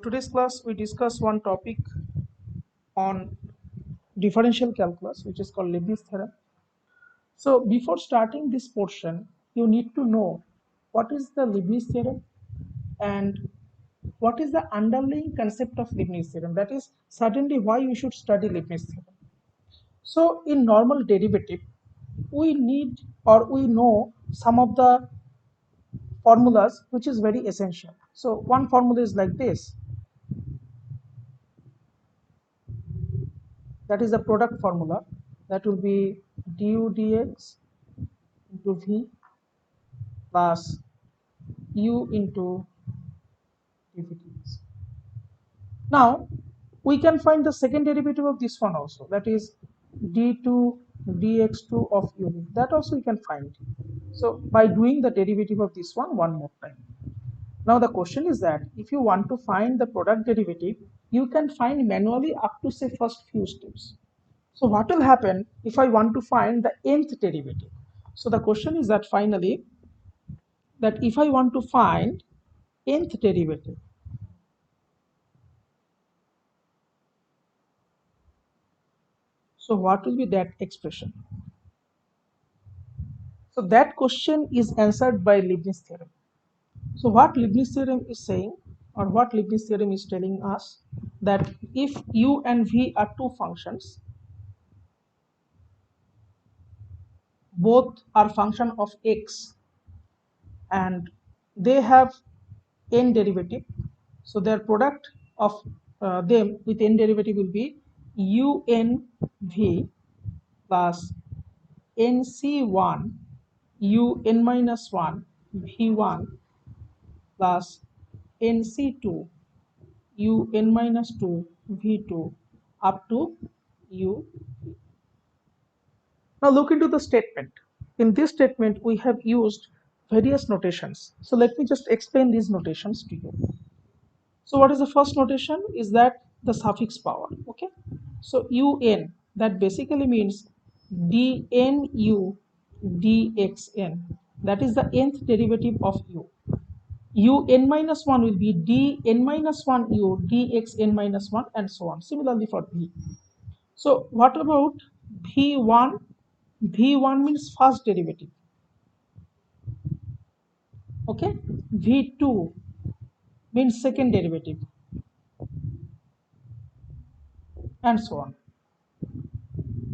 today's class we discuss one topic on differential calculus, which is called Leibnitz theorem. So before starting this portion, you need to know what is the Leibniz theorem and what is the underlying concept of Leibniz theorem. That is certainly why you should study Leibniz theorem. So in normal derivative, we need or we know some of the formulas which is very essential. So one formula is like this. That is the product formula. That will be du dx into v plus u into dvdx. Now we can find the second derivative of this one also, that is d2 dx2 of u. That also we can find. So by doing the derivative of this one more time. Now the question is that if you want to find the product derivative, you can find manually up to say first few steps. So what will happen if I want to find the nth derivative? So the question is that finally, that if I want to find nth derivative, so what will be that expression? So that question is answered by Leibniz theorem. So what Leibniz theorem is saying, or what Leibniz theorem is telling us, that if u and v are two functions, both are function of x and they have n derivative, so their product of them with n derivative will be unv plus nc1 un minus 1 v1 plus nc2 un minus 2 v2 up to u. Now look into the statement. In this statement we have used various notations. So let me just explain these notations to you. So what is the first notation? Is that the suffix power. Okay. So un, that basically means dnu dxn. That is the nth derivative of u. Un minus 1 will be dn minus 1 u dxn minus 1 and so on. Similarly for v. So what about v1? V1 means first derivative. Okay. V2 means second derivative and so on.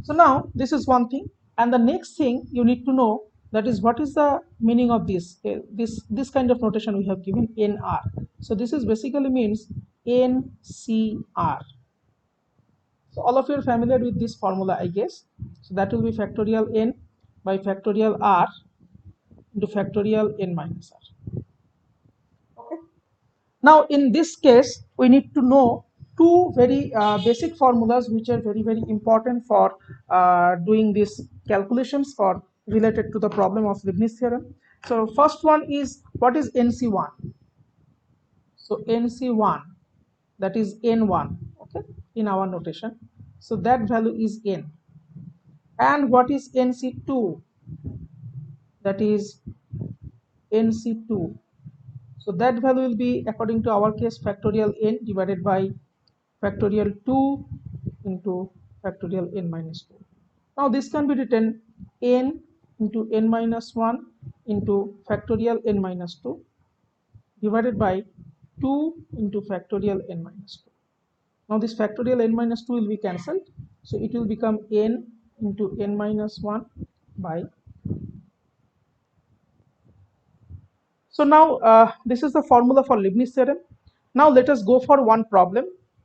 So now this is one thing, and the next thing you need to know, that is what is the meaning of this this kind of notation we have given nr. So this is basically means ncr. So all of you are familiar with this formula, I guess. So that will be factorial n by factorial r into factorial n minus r. Okay. Now in this case we need to know two very basic formulas which are very important for doing these calculations for related to the problem of Leibniz theorem. So first one is, what is nc1? So nc1, that is n1, okay, in our notation. So that value is n. And what is nc2? That is nc2. So that value will be, according to our case, factorial n divided by factorial 2 into factorial n minus 2. Now this can be written n into n minus 1 into factorial n minus 2 divided by 2 into factorial n minus 2. Now this factorial n minus 2 will be cancelled, so it will become n into n minus 1 by. So now this is the formula for Leibniz theorem. Now let us go for one problem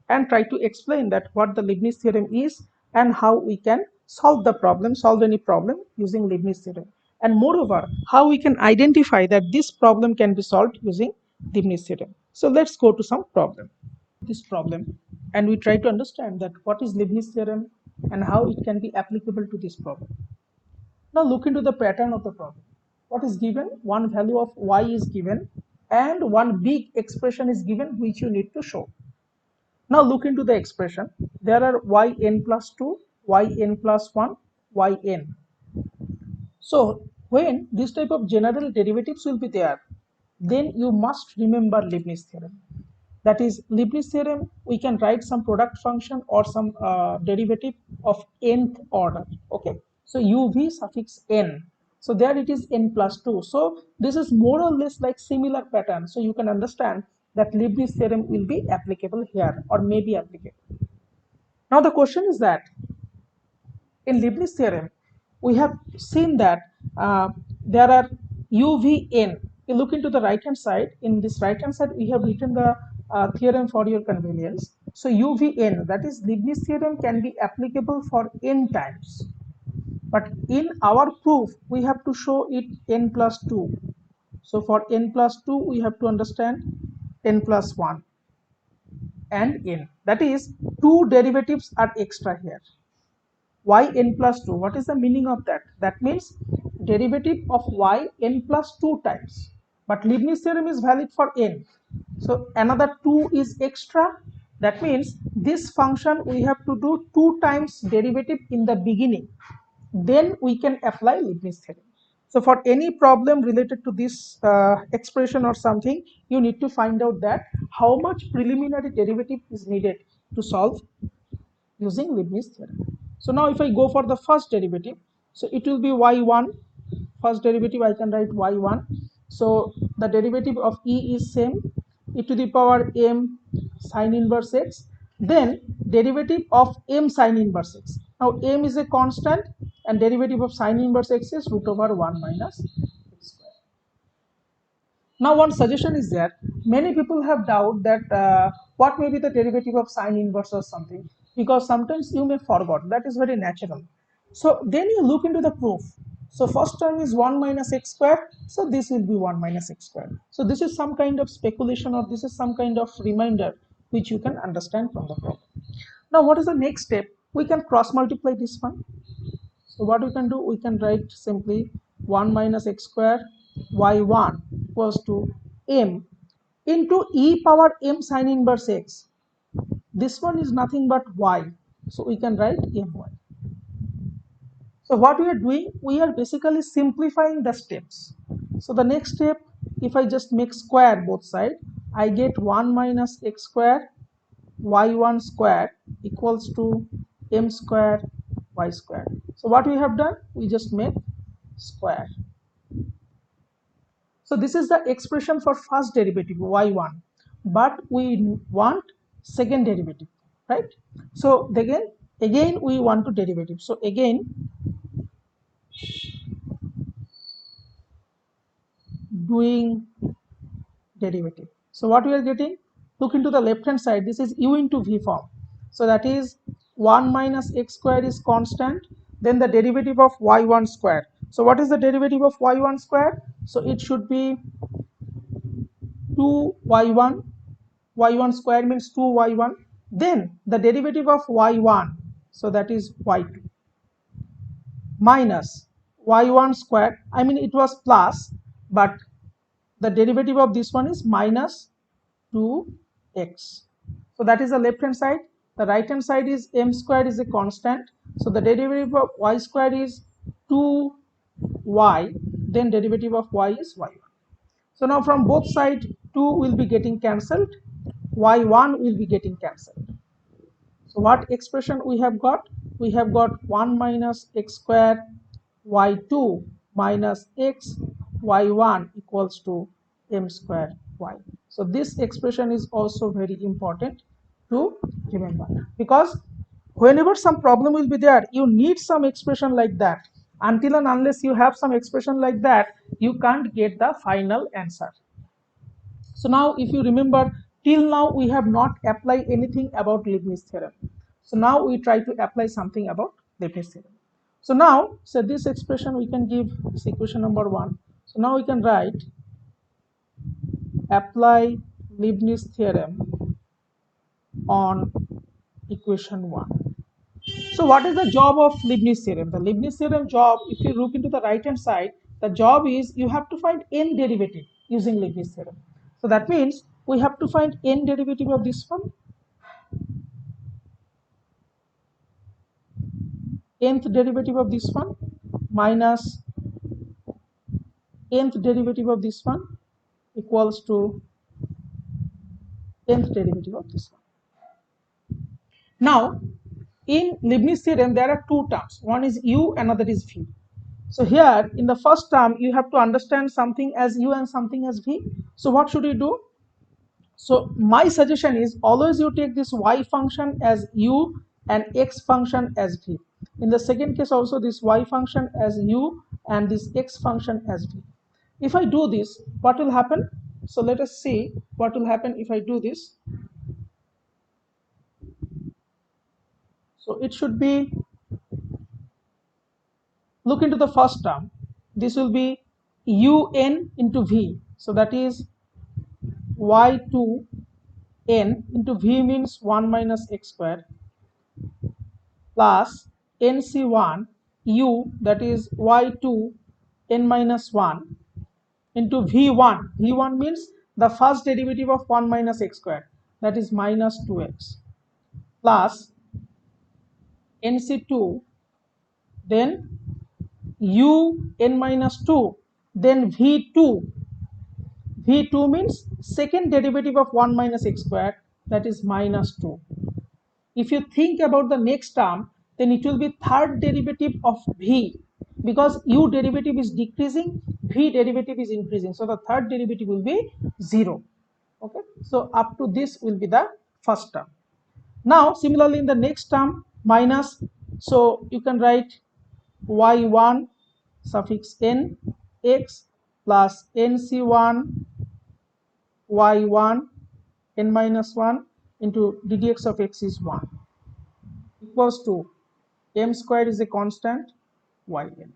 and try to explain that what the Leibniz theorem is and how we can solve the problem, solve any problem using Leibniz theorem, and moreover how we can identify that this problem can be solved using Leibniz theorem. So let's go to some problem. This problem, and we try to understand that what is Leibniz theorem and how it can be applicable to this problem. Now look into the pattern of the problem. What is given? One value of y is given and one big expression is given which you need to show. Now look into the expression. There are yn plus 2, yn plus 1, yn. So when this type of general derivatives will be there, then you must remember Leibniz theorem. That is Leibniz theorem, we can write some product function or some derivative of nth order. Okay, so uv suffix n, so there it is n plus 2. So this is more or less like similar pattern, so you can understand that Leibniz theorem will be applicable here or may be applicable. Now the question is that in Leibniz theorem, we have seen that there are UVN. You look into the right hand side. In this right hand side, we have written the theorem for your convenience. So UVN, that is Leibniz theorem, can be applicable for n times. But in our proof, we have to show it n plus 2. So for n plus 2, we have to understand n plus 1 and n. That is, two derivatives are extra here. Y n plus 2, what is the meaning of that? That means derivative of y n plus 2 times, but Leibniz theorem is valid for n, so another 2 is extra. That means this function we have to do 2 times derivative in the beginning, then we can apply Leibniz theorem. So for any problem related to this expression or something, you need to find out that how much preliminary derivative is needed to solve using Leibniz theorem. So now if I go for the first derivative, so it will be y1. First derivative I can write y1. So the derivative of e is same, e to the power m sine inverse x. Then derivative of m sine inverse x. Now m is a constant and derivative of sine inverse x is root over 1 minus x square. Now one suggestion is there, many people have doubt that what may be the derivative of sine inverse or something, because sometimes you may forget, that is very natural. So then you look into the proof. So first term is 1 minus x square, so this will be 1 minus x square. So this is some kind of speculation, or this is some kind of reminder which you can understand from the problem. Now what is the next step? We can cross multiply this one. So what we can do, we can write simply 1 minus x square y1 equals to m into e power m sine inverse x. This one is nothing but y, so we can write my. So what we are doing, we are basically simplifying the steps. So the next step, if I just make square both sides, I get 1 minus x square y1 square equals to m square y square. So what we have done, we just make square. So this is the expression for first derivative y1, but we want second derivative, right? So again we want to derivative. So again doing derivative. So what we are getting, look into the left hand side, this is u into v form. So that is 1 minus x square is constant, then the derivative of y1 square. So what is the derivative of y1 square? So it should be 2y1, y1 square means 2y1, then the derivative of y1, so that is y2, minus y1 square, I mean it was plus, but the derivative of this one is minus 2x. So that is the left hand side. The right hand side is m square is a constant, so the derivative of y square is 2y, then derivative of y is y1. So now from both sides 2 will be getting cancelled, y1 will be getting cancelled. So what expression we have got? We have got 1 minus x square y2 minus x y1 equals to m square y. So this expression is also very important to remember, because whenever some problem will be there, you need some expression like that. Until and unless you have some expression like that, you can't get the final answer. So now if you remember, till now we have not applied anything about Leibniz theorem. So now we try to apply something about Leibniz theorem. So now, so this expression we can give this equation number 1. So now we can write apply Leibniz theorem on equation 1. So what is the job of Leibniz theorem? The Leibniz theorem job, if you look into the right hand side, the job is you have to find n derivative using Leibniz theorem. So that means we have to find n derivative of this one, nth derivative of this one, minus nth derivative of this one equals to nth derivative of this one. Now, in Leibniz theorem, there are two terms. One is u, another is v. So here, in the first term, you have to understand something as u and something as v. So what should you do? So my suggestion is always you take this y function as u and x function as v. In the second case also this y function as u and this x function as v. If I do this, what will happen? So let us see what will happen if I do this. So it should be, look into the first term. This will be un into v. So that is y2 n into v means 1 minus x square plus nc1 u, that is y2 n minus 1 into v1. v1 means the first derivative of 1 minus x square, that is minus 2x, plus nc2, then u n minus 2, then v2. v2 means second derivative of 1 minus x square, that is minus 2. If you think about the next term, then it will be third derivative of v, because u derivative is decreasing, v derivative is increasing, so the third derivative will be 0. Okay, so up to this will be the first term. Now similarly in the next term, minus, so you can write y1 suffix n x plus nc1 y1 n minus 1 into ddx of x is 1 equals to m square is a constant yn.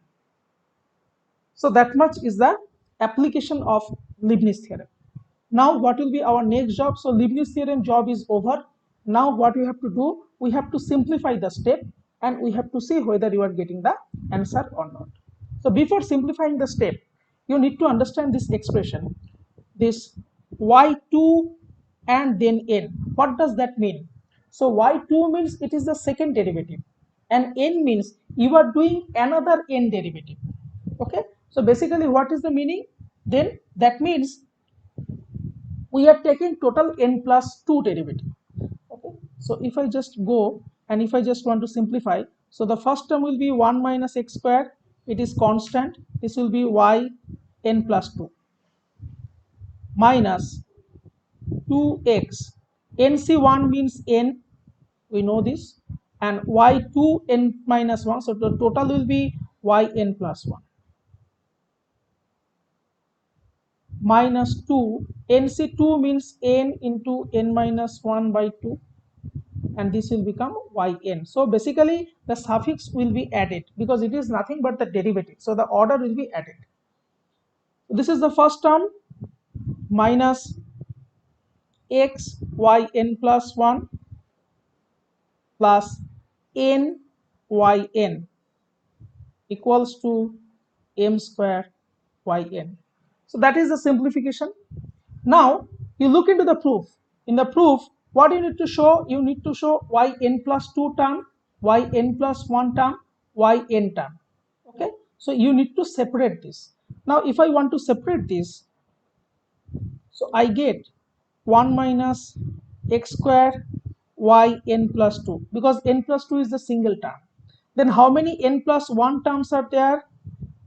So that much is the application of Leibniz theorem. Now what will be our next job? So Leibniz theorem job is over. Now what we have to do, we have to simplify the step and we have to see whether you are getting the answer or not. So before simplifying the step, you need to understand this expression, this y2 and then n. What does that mean? So y2 means it is the second derivative and n means you are doing another n derivative. Okay, so basically what is the meaning? Then that means we are taking total n plus 2 derivative. Okay, so if I just go and if I just want to simplify, so the first term will be 1 minus x square, it is constant, this will be y n plus 2 minus 2x, nc1 means n, we know this, and y2 n minus 1, so the total will be yn plus 1 minus 2, nc2 means n into n minus 1 by 2, and this will become yn. So basically the suffix will be added because it is nothing but the derivative, so the order will be added. This is the first term, minus x yn plus 1 plus n yn equals to m square yn. So that is the simplification. Now you look into the proof. In the proof, what you need to show? You need to show yn plus 2 term, yn plus 1 term, yn term. Okay, so you need to separate this. Now if I want to separate this, so I get 1 minus x square yn plus 2, because n plus 2 is the single term. Then how many n plus 1 terms are there?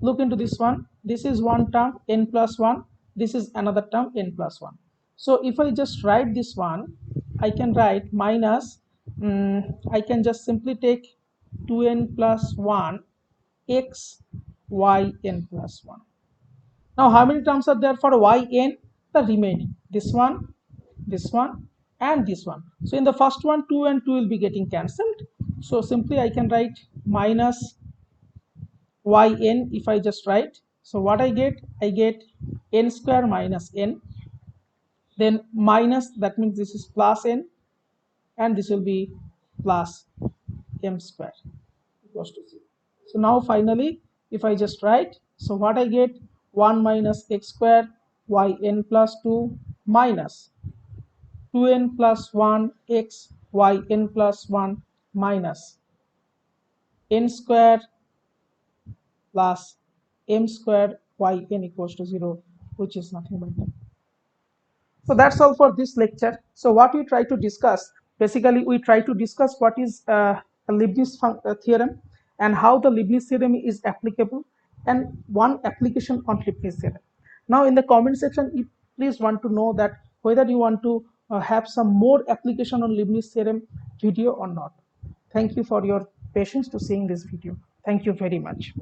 Look into this one. This is one term, n plus 1. This is another term, n plus 1. So if I just write this one, I can write minus, I can just simply take 2n plus 1 x yn plus 1. Now how many terms are there for yn? The remaining, this one, and this one. So in the first one, 2 and 2 will be getting cancelled. So simply I can write minus yn. If I just write, so what I get n square minus n, then minus, that means this is plus n, and this will be plus m square equals to 0. So now finally if I just write, so what I get, 1 minus x square yn plus 2 minus 2n plus 1 x yn plus 1 minus n square plus m square yn equals to 0, which is nothing but So that's all for this lecture. So what we try to discuss, basically we try to discuss what is a Leibniz theorem and how the Leibniz theorem is applicable and one application on Leibniz theorem. Now in the comment section, you please want to know that whether you want to have some more application on Leibniz theorem video or not. Thank you for your patience to seeing this video. Thank you very much.